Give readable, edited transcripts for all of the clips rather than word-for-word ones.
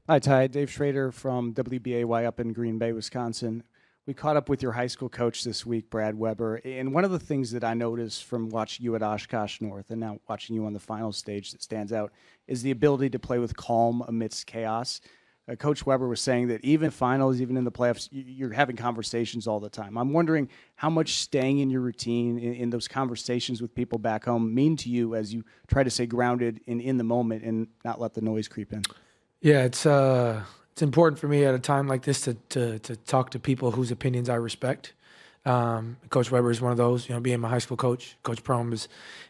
Hi, Ty. Dave Schrader from WBAY up in Green Bay, Wisconsin. We caught up with your high school coach this week, Brad Weber, and one of the things that I noticed from watching you at Oshkosh North and now watching you on the final stage that stands out is the ability to play with calm amidst chaos. Coach Weber was saying that even in finals, even in the playoffs, you're having conversations all the time. I'm wondering how much staying in your routine, in those conversations with people back home, mean to you as you try to stay grounded in the moment and not let the noise creep in. Yeah, it's important for me at a time like this to talk to people whose opinions I respect. Coach Weber is one of those. Being my high school coach, Coach Prohm is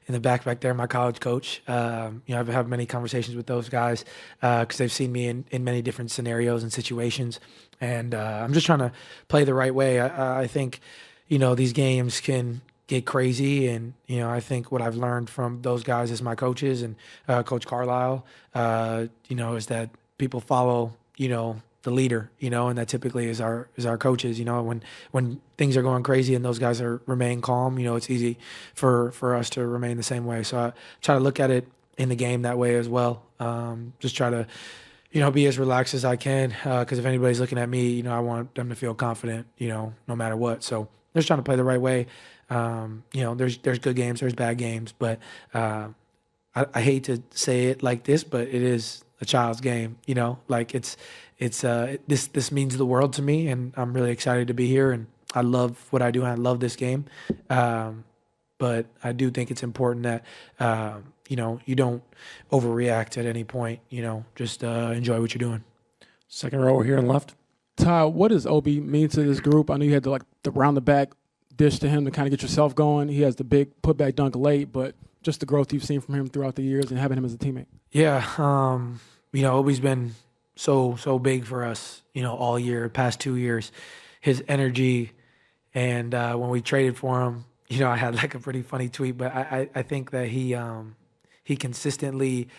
in the back there, my college coach. I've had many conversations with those guys because they've seen me in many different scenarios and situations, and I'm just trying to play the right way. I think these games can get crazy, and I think what I've learned from those guys as my coaches and Coach Carlisle, is that people follow the leader, and that typically is our coaches. When things are going crazy and those guys remain calm, it's easy for us to remain the same way. So I try to look at it in the game that way as well. Just try to be as relaxed as I can, because if anybody's looking at me, I want them to feel confident, no matter what. So just trying to play the right way. There's good games, there's bad games, but I hate to say it like this, but it is a child's game. This means the world to me, and I'm really excited to be here, and I love what I do, and I love this game. But I do think it's important that you don't overreact at any point. Just enjoy what you're doing. Second row here and left. Ty, what does Obi mean to this group? I know you had the round the back dish to him to kind of get yourself going. He has the big putback dunk late, but just the growth you've seen from him throughout the years and having him as a teammate. Yeah, Obi's been so big for us, all year, past 2 years. His energy, and when we traded for him, I had a pretty funny tweet, but I think that he consistently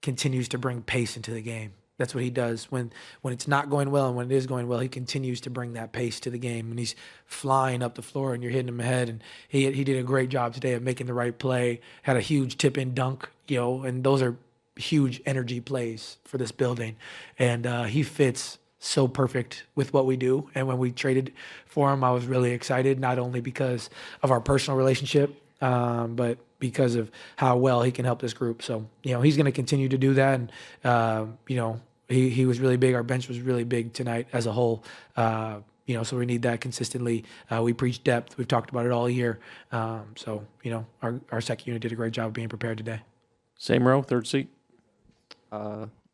continues to bring pace into the game. That's what he does. When it's not going well and when it is going well, he continues to bring that pace to the game. And he's flying up the floor and you're hitting him ahead. And he did a great job today of making the right play, had a huge tip-in dunk, and those are huge energy plays for this building. And he fits so perfect with what we do. And when we traded for him, I was really excited, not only because of our personal relationship, but because of how well he can help this group. So, he's going to continue to do that. And, he was really big. Our bench was really big tonight as a whole. So we need that consistently. We preach depth. We've talked about it all year. Our second unit did a great job of being prepared today. Same row, third seat.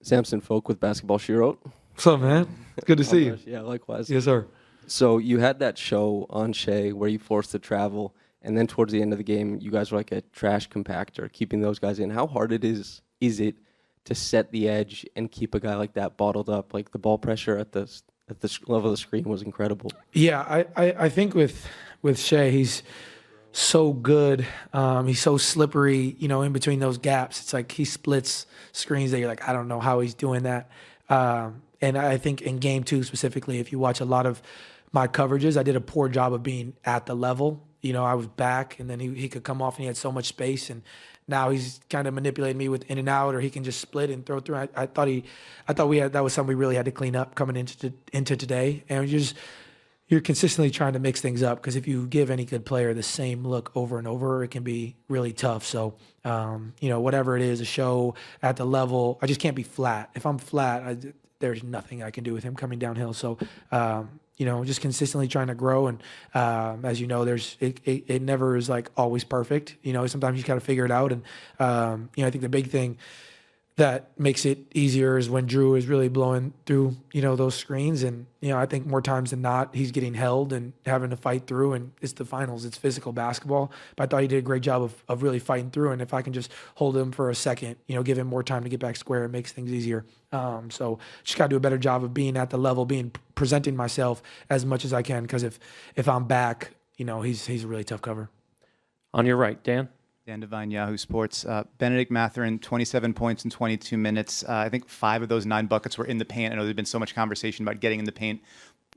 Samson Folk with Basketball She Wrote. What's up, man? Good to see you. Yeah, likewise. Yes, sir. So you had that show on Shai where you forced to travel, and then towards the end of the game, you guys were like a trash compactor, keeping those guys in. How hard is it to set the edge and keep a guy like that bottled up? Like the ball pressure at the level of the screen was incredible. Yeah, I think with Shai, he's so good. He's so slippery, in between those gaps. It's like he splits screens that you're like, I don't know how he's doing that. And I think in game 2 specifically, if you watch a lot of my coverages, I did a poor job of being at the level. I was back, and then he could come off, and he had so much space, and now he's kind of manipulating me with in and out, or he can just split and throw through. I thought that was something we really had to clean up coming into today, and you're consistently trying to mix things up, because if you give any good player the same look over and over, it can be really tough. So, whatever it is, a show at the level, I just can't be flat. If I'm flat, there's nothing I can do with him coming downhill. So, just consistently trying to grow. And as you know, it never is always perfect. Sometimes you got to figure it out. And, I think the big thing that makes it easier is when Drew is really blowing through, those screens. And, I think more times than not, he's getting held and having to fight through. And it's the finals. It's physical basketball. But I thought he did a great job of really fighting through. And if I can just hold him for a second, give him more time to get back square, it makes things easier. So just got to do a better job of being at the level, presenting myself as much as I can. Because if I'm back, he's a really tough cover. On your right, Dan. Dan Devine, Yahoo Sports. Bennedict Mathurin, 27 points in 22 minutes. I think 5 of those 9 buckets were in the paint. I know there's been so much conversation about getting in the paint.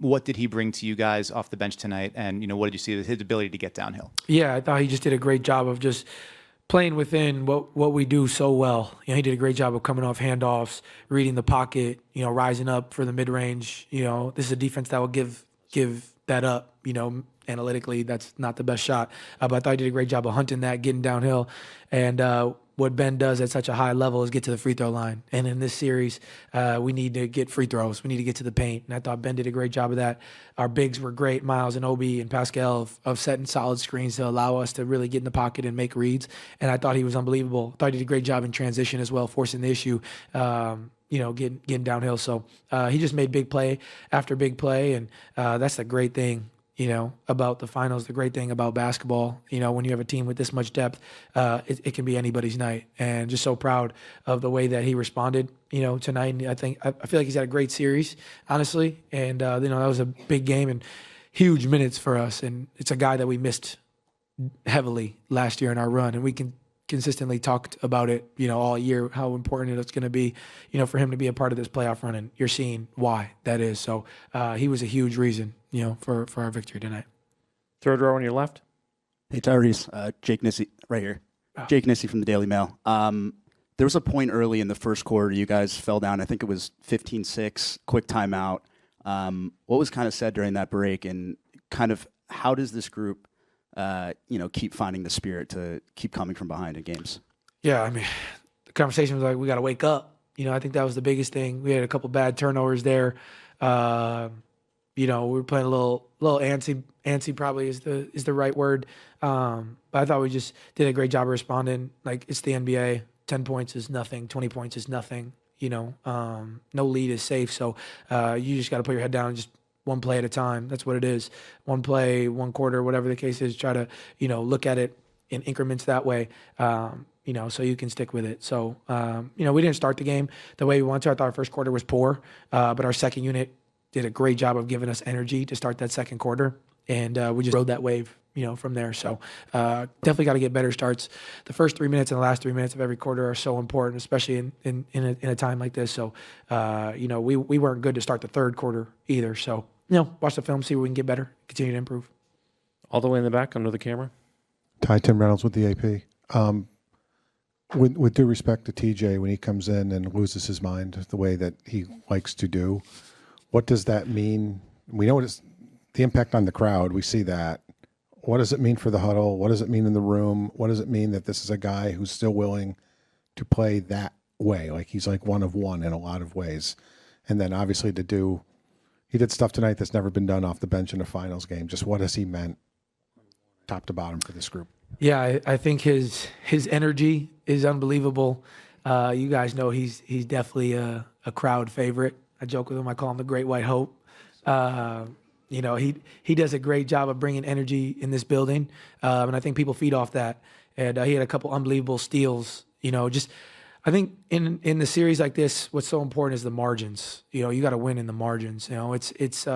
What did he bring to you guys off the bench tonight? And, what did you see of his ability to get downhill? Yeah, I thought he just did a great job of just playing within what we do so well. You know, he did a great job of coming off handoffs, reading the pocket, you know, rising up for the mid-range. You know, this is a defense that will give that up. You know, analytically, that's not the best shot. But I thought he did a great job of hunting that, getting downhill. And what Ben does at such a high level is get to the free throw line. And in this series, we need to get free throws. We need to get to the paint. And I thought Ben did a great job of that. Our bigs were great, Miles and Obi and Pascal, of setting solid screens to allow us to really get in the pocket and make reads. And I thought he was unbelievable. I thought he did a great job in transition as well, forcing the issue, you know, getting downhill. So he just made big play after big play. And that's the great thing, you know, about the finals, the great thing about basketball. You know, when you have a team with this much depth, it can be anybody's night. And just so proud of the way that he responded, you know, tonight. And I feel like he's had a great series, honestly. And, you know, that was a big game and huge minutes for us. And it's a guy that we missed heavily last year in our run. And we can consistently talked about it, you know, all year, how important it's going to be, you know, for him to be a part of this playoff run. And you're seeing why that is. So he was a huge reason, you know, for our victory tonight. Third row on your left. Hey, Tyrese, Jake Nissy, right here. Jake Nissy from the Daily Mail. There was a point early in the first quarter you guys fell down. I think it was 15-6, quick timeout. What was kind of said during that break, and kind of how does this group, you know, keep finding the spirit to keep coming from behind in games? Yeah, I mean, the conversation was like, we got to wake up. You know, I think that was the biggest thing. We had a couple bad turnovers there. You know, we were playing a little antsy. Antsy probably is the right word. But I thought we just did a great job of responding. Like, it's the NBA. 10 points is nothing. 20 points is nothing. You know, no lead is safe. So you just got to put your head down and just one play at a time. That's what it is. One play, one quarter, whatever the case is. Try to, you know, look at it in increments that way. You know, so you can stick with it. So, you know, we didn't start the game the way we wanted to. I thought our first quarter was poor, but our second unit did a great job of giving us energy to start that second quarter, and we just rode that wave, you know, from there. So definitely got to get better starts. The first 3 minutes and the last 3 minutes of every quarter are so important, especially in a time like this. So, you know, we weren't good to start the third quarter either. So, you know, watch the film, see where we can get better, continue to improve. All the way in the back under the camera. Tim Reynolds with the AP. With due respect to TJ, when he comes in and loses his mind the way that he likes to do, what does that mean? We know it's the impact on the crowd. We see that. What does it mean for the huddle? What does it mean in the room? What does it mean that this is a guy who's still willing to play that way? Like, he's like one of one in a lot of ways. And then obviously he did stuff tonight that's never been done off the bench in a finals game. Just what has he meant top to bottom for this group? Yeah, I think his energy is unbelievable. You guys know he's definitely a crowd favorite. I joke with him. I call him the Great White Hope. You know, he does a great job of bringing energy in this building, and I think people feed off that. And he had a couple unbelievable steals. You know, just I think in the series like this, what's so important is the margins. You know, you got to win in the margins. You know, it's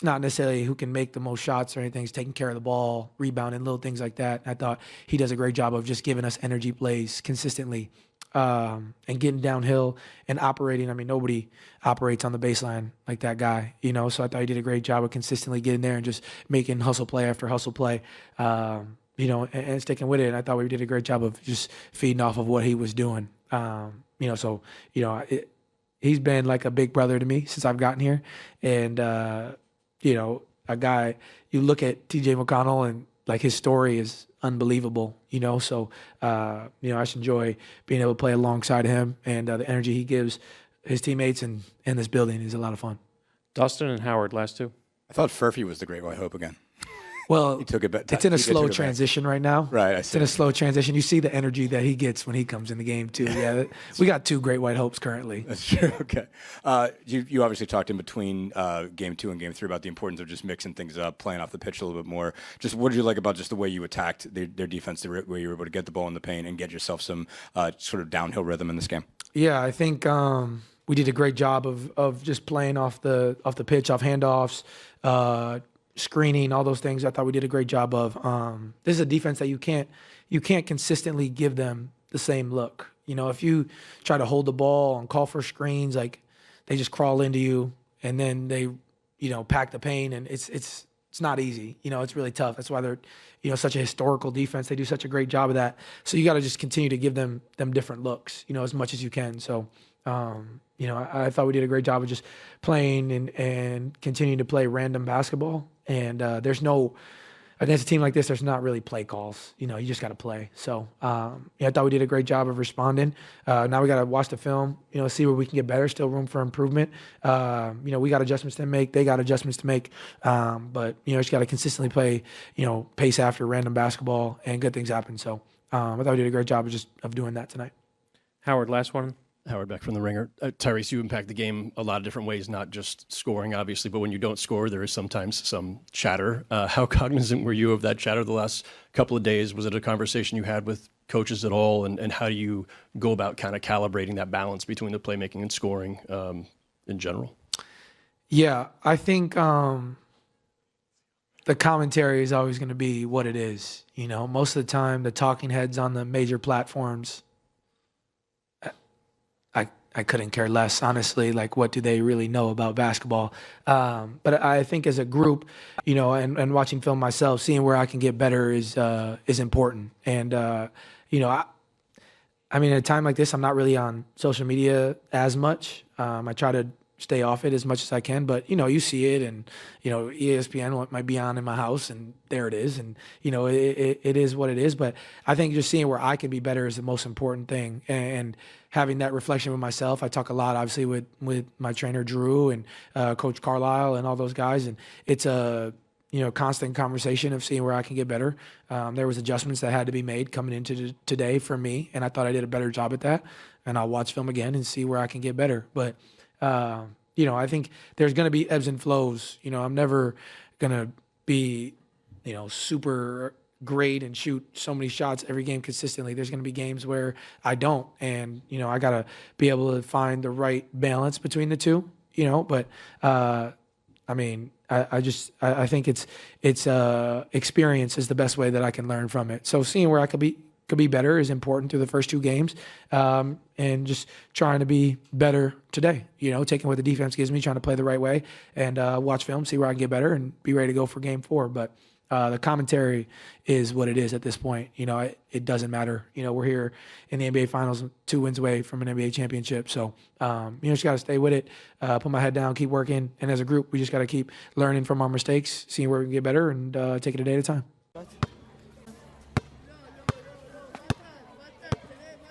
not necessarily who can make the most shots or anything. It's taking care of the ball, rebounding, little things like that. And I thought he does a great job of just giving us energy plays consistently. And getting downhill and operating. I mean, nobody operates on the baseline like that guy, you know, so I thought he did a great job of consistently getting there and just making hustle play after hustle play, you know, and sticking with it. And I thought we did a great job of just feeding off of what he was doing. You know, so, you know, he's been like a big brother to me since I've gotten here. And, you know, a guy, you look at TJ McConnell and like his story is unbelievable, you know, so, you know, I just enjoy being able to play alongside him, and the energy he gives his teammates and this building is a lot of fun. Dustin and Howard, last two. I thought Furphy was the Great White Hope again. Well, He took it back. it's in a slow transition right now. Right, I It's see. in a slow transition. You see the energy that he gets when he comes in the game, too. Yeah, we got two Great White Hopes currently. That's true. Okay. You obviously talked in between game 2 and game 3 about the importance of just mixing things up, playing off the pitch a little bit more. Just what did you like about just the way you attacked their defense, the way you were able to get the ball in the paint and get yourself some sort of downhill rhythm in this game? Yeah, I think we did a great job of just playing off the pitch, off handoffs, screening, all those things. I thought we did a great job of. This is a defense that you can't consistently give them the same look. You know, if you try to hold the ball and call for screens, like they just crawl into you and then they, you know, pack the paint, and it's It's not easy. It's really tough. That's why they're, such a historical defense. They do such a great job of that. So you got to just continue to give them different looks, as much as you can. So, I thought we did a great job of just playing and continuing to play random basketball. And there's no, against a team like this, there's not really play calls. You just got to play. So, I thought we did a great job of responding. Now we got to watch the film, see where we can get better. Still room for improvement. We got adjustments to make. They got adjustments to make. But, just got to consistently play, pace after random basketball, and good things happen. So, I thought we did a great job of doing that tonight. Howard, last one. Howard Beck from The Ringer. Tyrese, you impact the game a lot of different ways, not just scoring, obviously, but when you don't score, there is sometimes some chatter. How cognizant were you of that chatter the last couple of days? Was it a conversation you had with coaches at all? And how do you go about kind of calibrating that balance between the playmaking and scoring in general? Yeah, I think the commentary is always going to be what it is. Most of the time, the talking heads on the major platforms, I couldn't care less, honestly. Like, what do they really know about basketball? But I think as a group, and watching film myself, seeing where I can get better is important. And, I mean, at a time like this, I'm not really on social media as much. I try to stay off it as much as I can, but you see it, and ESPN might be on in my house, and there it is, and it is what it is. But I think just seeing where I can be better is the most important thing, and having that reflection with myself. I talk a lot, obviously, with my trainer Drew and Coach Carlisle and all those guys, and it's a constant conversation of seeing where I can get better. There was adjustments that had to be made coming into today for me, and I thought I did a better job at that. And I'll watch film again and see where I can get better, but. I think there's going to be ebbs and flows. I'm never going to be, super great and shoot so many shots every game consistently. There's going to be games where I don't. And, I got to be able to find the right balance between the two, but, I mean, I think it's experience is the best way that I can learn from it. So seeing where I could be better is important through the first two games, and just trying to be better today, taking what the defense gives me, trying to play the right way, and watch film, see where I can get better, and be ready to go for game 4. But the commentary is what it is at this point. It doesn't matter. We're here in the NBA Finals, 2 wins away from an NBA championship. So, just got to stay with it, put my head down, keep working. And as a group, we just got to keep learning from our mistakes, seeing where we can get better, and take it a day at a time.